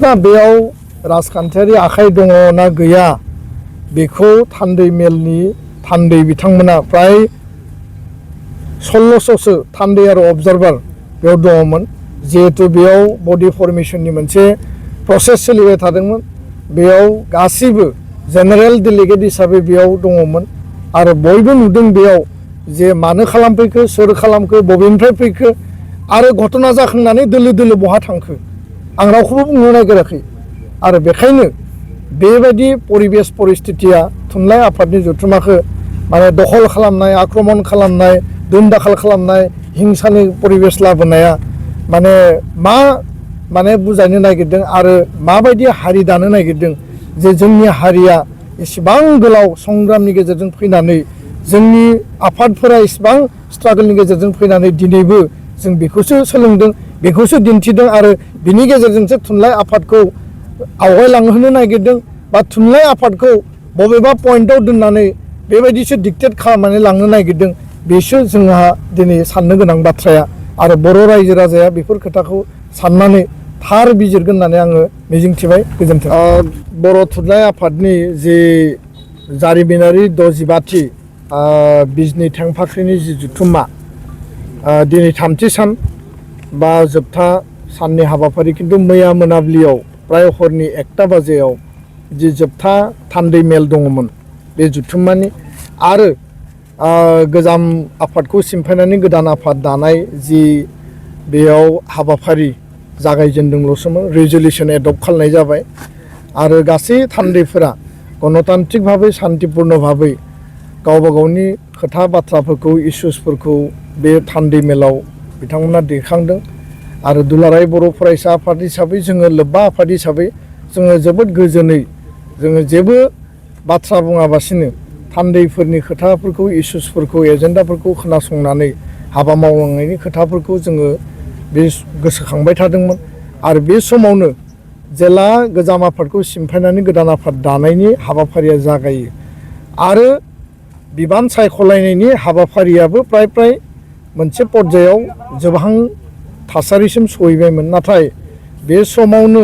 दा बेयाव राजखान्थियारि आखाइ दङ ना गैया बेखौ थान्दै मेलनि थान्दै बिथांमोना प्राय 1600सो थान्दै आरो अबजार्भार बेयाव दङमोन जिहेतु बेयाव बडि फर्मेशननि मोनसे प्रसेस सोलिबाय थादोंमोन बेयाव गासिबो जेनेरेल डेलिगेट हिसाबै बेयाव दङमोन आरो बयबो नुदों बेयाव जे मानो खालामफैखो सोर खालामखो बबेनिफ्राय फैखो आरो घटना जाखांनानै दोलो दोलो बहा थांखो आं रावखौबो बुंनो नागिराखै आरो बेखायनो बेबायदि परिबेस परिस्थितिया थुनलाइ आफादनि जथुमाखौ माने दखल खालामनाय आक्रमण खालामनाय दुमदाखाल खालामनाय हिंसानि परिबेस लाबोनाया माने बुजायनो नागिरदों आरो माबायदि हारि दानो नागिरदों जे जोंनि हारिया इसेबां गोलाव संग्रामनि गेजेरजों फैनानै जोंनि आफादफोरा इसेबां स्ट्रागलनि गेजेरजों फैनानै दिनैबो जों बेखौसो सोलोंदों बेखौसो दिन्थिदों आरो बिनि गेजेरजोंसो थुनलाइ आफादखौ आवगायलांहोनो नागिरदों बा थुनलाइ आफादखौ बबेबा पइन्टआव दोननानै बेबायदिसो डिक्टेट खालामनानै लांनो नागिरदों बेसो जोंहा दिनै साननो गोनां बाथ्राया आरो बर' रायजो राजाया बेफोर खोथाखौ साननानै थार बिजिरगोन होननानै आङो मिजिंथिबाय गोजोन्थों। बर' थुनलाइ आफादनि जि जारिमिनारि 65थि बिजनि थेंफाख्रिनि जि जुथुम्मा दिनै 3थि सान बा जोबथा साननि हाबाफारि खिन्थु मैया मोनाबिलियाव प्राय हरनि 1टा बाजियाव जि जोबथा थान्दै मेल दङमोन बे जुथुम्मानि आरो गोजाम आफादखौ सिमफायनानै गोदान आफाद दानाय जि बेयाव हाबाफारि जागायजेनदोंल'सोमोन रिजलिउसन एडप्ट खालामनाय जाबाय आरो गासै थान्दैफोरा गणतान्त्रिक भाबै शान्तिपूर्ण भाबै गावबा गावनि खोथा बाथ्राफोरखौ इसुसफोरखौ बे थान्दै मेलाव बिथांमोना दैखांदों आरो दुलाराय बर' फरायसा आफाद हिसाबै जोङो लोब्बा आफाद हिसाबै जोङो जोबोद गोजोनै जोङो जेबो बाथ्रा बुङाबासिनो थान्दैफोरनि खोथाफोरखौ इसुसफोरखौ एजेन्डाफोरखौ खोनासंनानै हाबा मावलांनायनि खोथाफोरखौ जोङो बे गोसोखांबाय थादोंमोन आरो बे समावनो जेला गोजाम आफादखौ सिमफायनानै गोदान आफाद दानायनि हाबाफारिया जागायो आरो बिबान सायख'लायनायनि हाबाफारियाबो प्राय मोनसे पर्यायाव जोबहां थासारिसिम सहैबायमोन नाथाय बे समावनो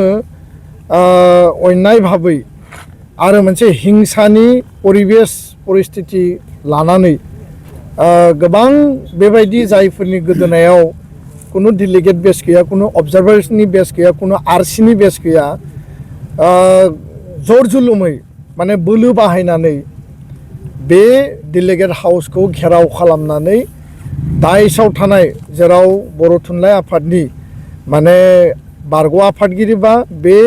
अन्याय भाबै आरो मोनसे हिंसानि परिबेस परिस्थिति लानानै गोबां बेबायदि जायफोरनि गोदोनायाव कुनु डेलिगेट बेस गैया कुनु अबजार्भार्सनि बेस गैया कुनु आरसिनि बेस गैया जर जुलुमै माने बोलो बाहायनानै बे डेलिगेट हाउसखौ घेराव खालामनानै दाइसआव थानाय जेराव बर' थुनलाइ आफादनि माने बारग' आफादगिरि बा बे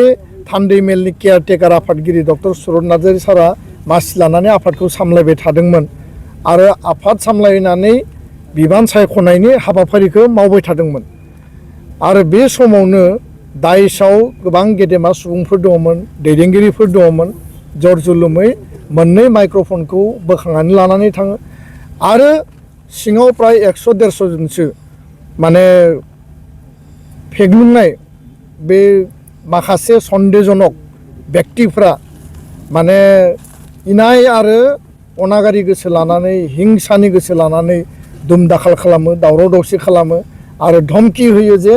थान्दै मेलनि केयारटेकार आफादगिरि डक्टर सुरत नार्जारी सारा मासि लानानै आफादखौ सामलायबाय थादोंमोन आरो आफाद सामलायनानै बिबान सायख'नायनि हाबाफारिखौ मावबाय थादोंमोन आरो बे समावनो दाइसआव गोबां गेदेमा सुबुंफोर दङमोन दैदेनगिरिफोर दङमोन जर जुलुमै मोननै माइक्र'फनखौ बोखांनानै लानानै थाङो आरो सिङाव प्राय 100-150 जनसो माने फेग्लुंनाय बे माखासे सन्देहजनक व्यक्तिफ्रा माने इनाय आरो अनागारि गोसो लानानै हिंसानि गोसो लानानै दुमदाखाल खालामो दावराव दावसि खालामो आरो धमकी होयो जे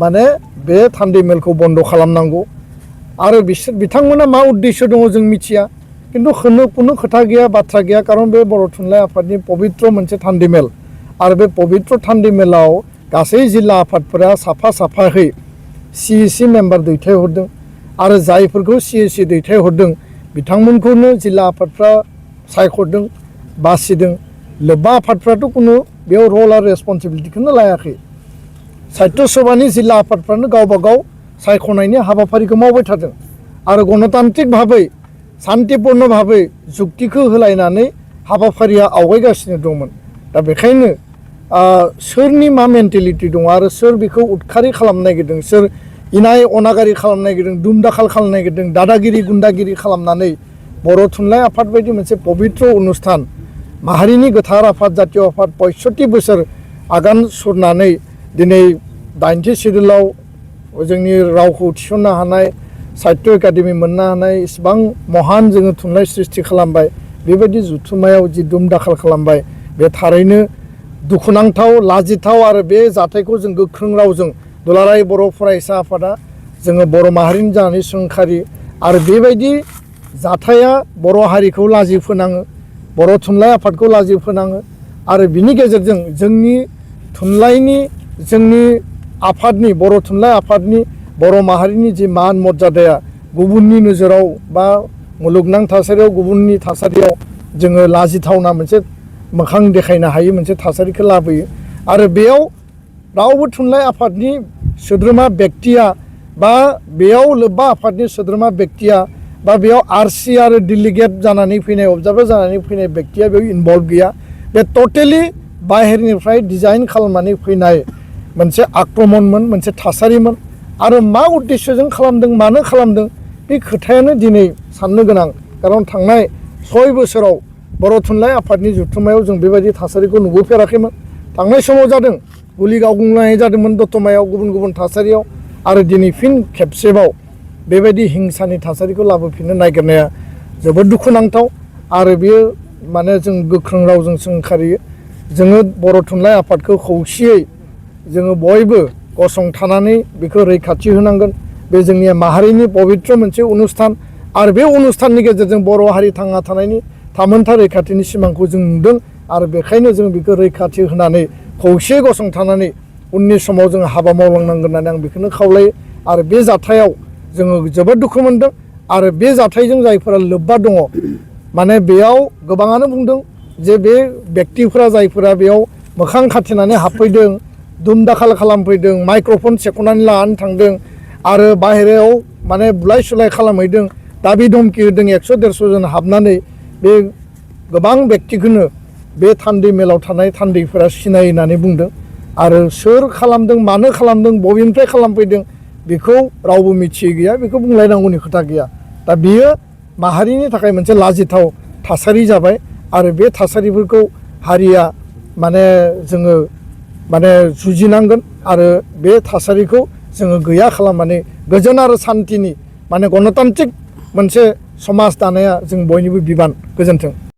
माने बे थान्दै मेलखौ बन्द खालामनांगौ आरो बिथांमोना मा उद्देश्य दङ जों मिथिया किन्तु कुनु खोथा गैया बाथ्रा गैया कारण बे बर' थुनलाइ आफादनि पबित्र मोनसे थान्दै मेल आरो बे पबित्र थान्दै मेलाव गासै जिल्ला आफादफोरा साफाहै CEC मेम्बार दैथायहरदों आरो जायफोरखौ CEC दैथायहरदों बिथांमोनखौनो जिल्ला आफादफ्रा सायख'दों बासिदों लोब्बा आफादफ्राथ' कुनु बेयाव रल आरो रेसपन्सिबिलिटिखौनो लायाखै साहित्य सभानि जिल्ला आफादफ्रानो गावबा गाव सायख'नायनि हाबाफारिखौ मावबाय थादों आरो गणतान्त्रिक भाबै शान्तिपूर्ण भाबै जुक्तिखौ होलायनानै हाबाफारिया आवगायगासिनो दंमोन दा बेखायनो सोरनि मा मेन्टेलिटि दङ आरो सोर बेखौ उदखारि खालामनो नागिरदों सोर इनाय अनागारि खालामनो नागिरदों दुमदाखाल खालामनो नागिरदों दादागिरि गुन्दागिरि खालामनानै बर' थुनलाइ आफाद बायदि मोनसे पबित्र अनुस्थान माहारिनि गोथार आफाद जातीय आफाद 65 बोसोर आगान सुरनानै दिनै 80 सिडुलाव जोंनि रावखौ थिसननो हानाय साहित्य एकाडेमि मोननो हानाय इसिबां महान जोङो थुनलाइ सृष्टि खालामबाय बेबायदि जुथुमायाव जि दुमदाखाल खालामबाय बे थारैनो दुखुनांथाव लाजिथाव आरो बे जाथायखौ जों गोख्रों रावजों दुलाराय बर' फरायसा आफादा जोङो बर' माहारिनि जानानै सोंखारि आरो बेबायदि जाथाया बर' हारिखौ लाजि फोनाङो बर' थुनलाइ आफादखौ लाजि फोनाङो आरो बिनि गेजेरजों जोंनि थुनलाइनि जोंनि आफादनि बर' थुनलाइ आफादनि बर' माहारिनि जि मान मर्यादाया गुबुननि नोजोराव बा मुलुगनां थासारियाव गुबुननि थासारियाव जोङो लाजिथावना मोनसे मोखां देखायनो हायो मोनसे थासारिखौ लाबोयो आरो बेयाव रावबो थुनलाइ आफादनि सोद्रोमा बेक्तिया बा बेयाव लोब्बा आफादनि सोद्रोमा बेक्तिया बा बेयाव आरसि आरो डेलिगेट जानानै फैनाय अबजार्भार जानानै फैनाय बेक्तिया बेयाव इनभल्भ गैया बे टटेलि बाहेरनिफ्राय डिजाइन खालामनानै फैनाय मोनसे आक्रमणमोन मोनसे थासारिमोन आरो मा उद्देश्यजों खालामदों मानो खालामदों बे खोथायानो दिनै साननो गोनां खारन थांनाय 6 बोसोराव बर' थुनलाइ आफादनि जथुम्मायाव जों बेबायदि थासारिखौ नुबोफेराखैमोन थांनाय समाव जादों गुलि गावग्लुंनाय जादोंमोन दतमायाव गुबुन गुबुन थासारियाव आरो दिनै फिन खेबसेबाव बेबायदि हिंसानि थासारिखौ लाबोफिननो नागिरनाया जोबोद दुखुनांथाव आरो बेयो माने जों गोख्रों रावजों सोंखारियो जोङो बर' थुनलाइ आफादखौ खौसेयै जोङो बयबो गसंथानानै बेखौ रैखाथि होनांगोन बे जोंनि माहारिनि पबित्र मोनसे अनुस्थान आरो बे अनुस्थाननि गेजेरजों बर' हारि थांना थानायनि थामोनथा रैखाथिनि सिमांखौ जों नुदों आरो बेखायनो जों बेखौ रैखाथि होनानै खौसे गसंथानानै उननि समाव जों हाबा मावलांनांगोन होननानै आं बेखौनो खावलायो आरो बे जाथायाव जोङो जोबोद दुखु मोनदों आरो बे जाथायजों जायफोरा लोब्बा दङ माने बेयाव गोबाङानो बुंदों जे बे बेक्तिफोरा जायफोरा बेयाव मोखां खाथेनानै हाबफैदों दुम दाखाल खालामफैदों माइक्र'फन सेख'नानै लानानै थांदों आरो बाहेरायाव माने बुलाय सुलाय खालामहैदों दाबि धमखि होदों 100-150 जन हाबनानै बे गोबां बेक्तिखौनो बे थान्दै मेलाव थानाय थान्दैफोरा सिनाय होननानै बुंदों आरो सोर खालामदों मानो खालामदों बबेनिफ्राय खालामफैदों बेखौ रावबो मिथियै गैया बेखौ बुंलायनांगौनि खोथा गैया दा बियो माहारिनि थाखाय मोनसे लाजिथाव थासारि जाबाय आरो बे थासारिफोरखौ हारिया माने जोङो माने जुजिनांगोन आरो बे थासारिखौ जोङो गैया खालामनानै गोजोन आरो सान्तिनि माने गणतान्त्रिक मोनसे समाज दानाया जों बयनिबो बिबान गोजोन्थों।